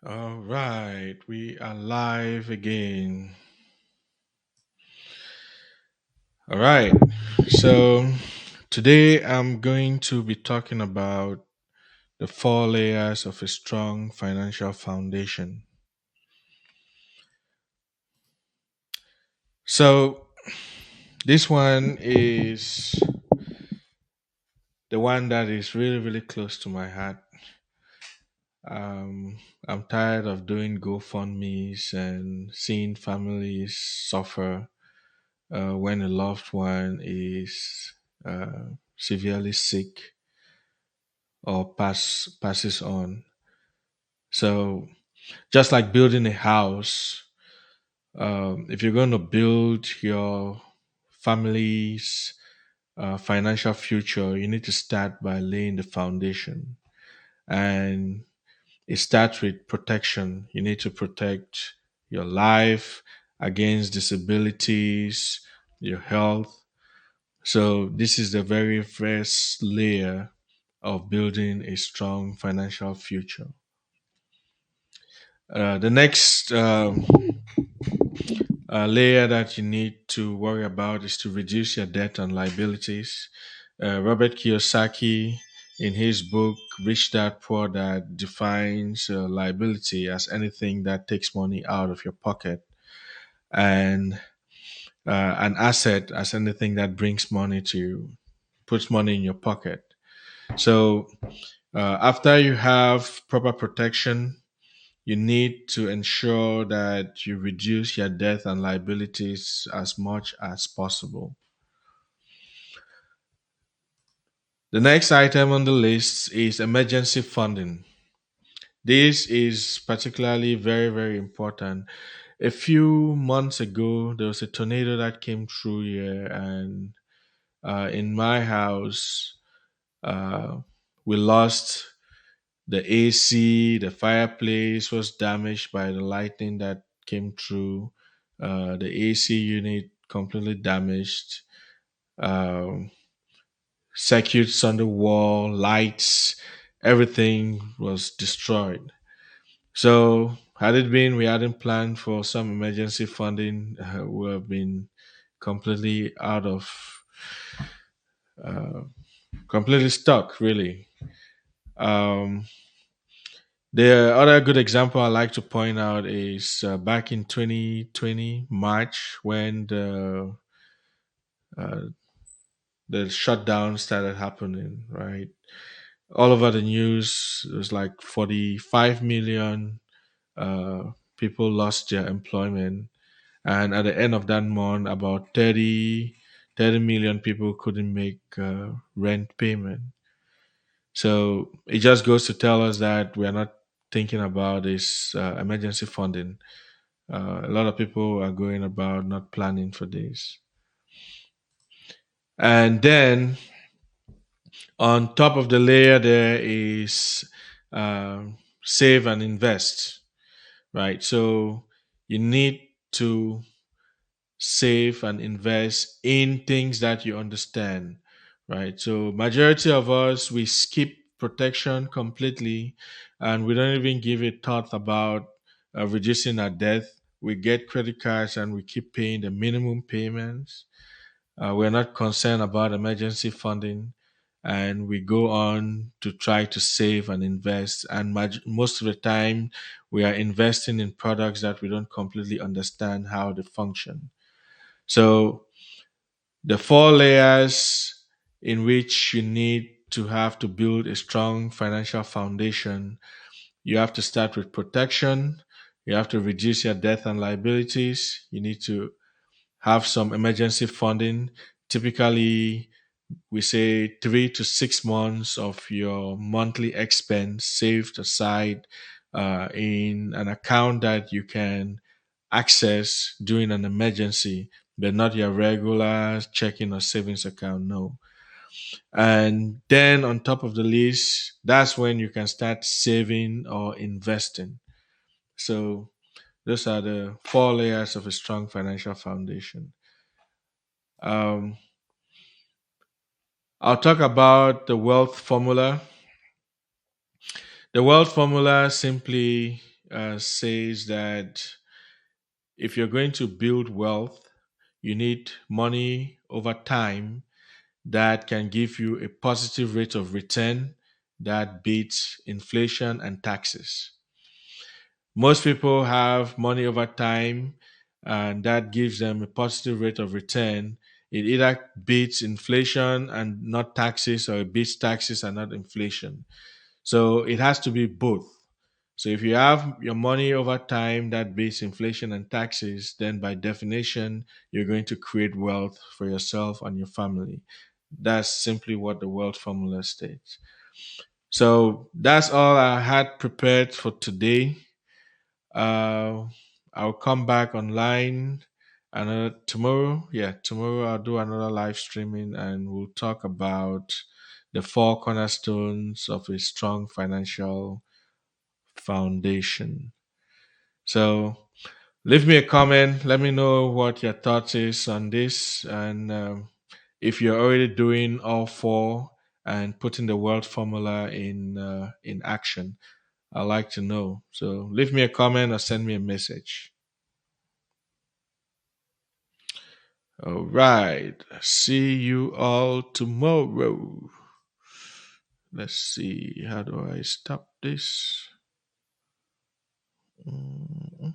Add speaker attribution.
Speaker 1: All right, we are live again. All right, so today I'm going to be talking about the four layers of a strong financial foundation. So, this one is the one that is really, really close to my heart. I'm tired of doing GoFundMe's and seeing families suffer when a loved one is severely sick or passes on. So just like building a house, if you're going to build your family's financial future, you need to start by laying the foundation, and it starts with protection. You need to protect your life against disabilities, your health. So this is the very first layer of building a strong financial future. The next layer that you need to worry about is to reduce your debt and liabilities. Robert Kiyosaki, in his book Rich Dad Poor Dad, defines liability as anything that takes money out of your pocket, and an asset as anything that brings money to you, puts money in your pocket. So after you have proper protection, you need to ensure that you reduce your debt and liabilities as much as possible. The next item on the list is emergency funding. This is particularly very, very important. A few months ago, there was a tornado that came through here, and in my house, uh, we lost the AC, the fireplace was damaged by the lightning that came through. The AC unit completely damaged. Um, Circuits on the wall, lights, everything was destroyed. So, had it been we hadn't planned for some emergency funding, we would have been completely out of, uh, completely stuck, really. Um, The other good example I like to point out is back in 2020 March, when uh, the shutdown started happening. Right, all over the news, it was like 45 million people lost their employment, and at the end of that month, about 30 million people couldn't make rent payment. So it just goes to tell us that we are not thinking about this emergency funding. A lot of people are going about not planning for this. And then on top of the layer, there is save and invest, right? So you need to save and invest in things that you understand, right? So majority of us, we skip protection completely, and we don't even give a thought about reducing our debt. We get credit cards and we keep paying the minimum payments. We're not concerned about emergency funding, and we go on to try to save and invest. And most of the time, we are investing in products that we don't completely understand how they function. So the four layers in which you need to have to build a strong financial foundation, you have to start with protection. You have to reduce your debt and liabilities. You need to have some emergency funding. Typically, we say 3 to 6 months of your monthly expense saved aside in an account that you can access during an emergency, but not your regular checking or savings account. No. And then on top of the list, that's when you can start saving or investing. So those are the four layers of a strong financial foundation. Um, I'll talk about the wealth formula. The wealth formula simply says that if you're going to build wealth, you need money over time that can give you a positive rate of return that beats inflation and taxes. Most people have money over time, and that gives them a positive rate of return. It either beats inflation and not taxes, or it beats taxes and not inflation. So it has to be both. So if you have your money over time that beats inflation and taxes, then by definition, you're going to create wealth for yourself and your family. That's simply what the wealth formula states. So that's all I had prepared for today. Uh, I'll come back online tomorrow. Yeah, tomorrow I'll do another live streaming and we'll talk about the four cornerstones of a strong financial foundation. So leave me a comment. Let me know what your thoughts is on this, and if you're already doing all four and putting the word formula in action. I'd like to know. So leave me a comment or send me a message. All right. See you all tomorrow. Let's see. How do I stop this? Mm.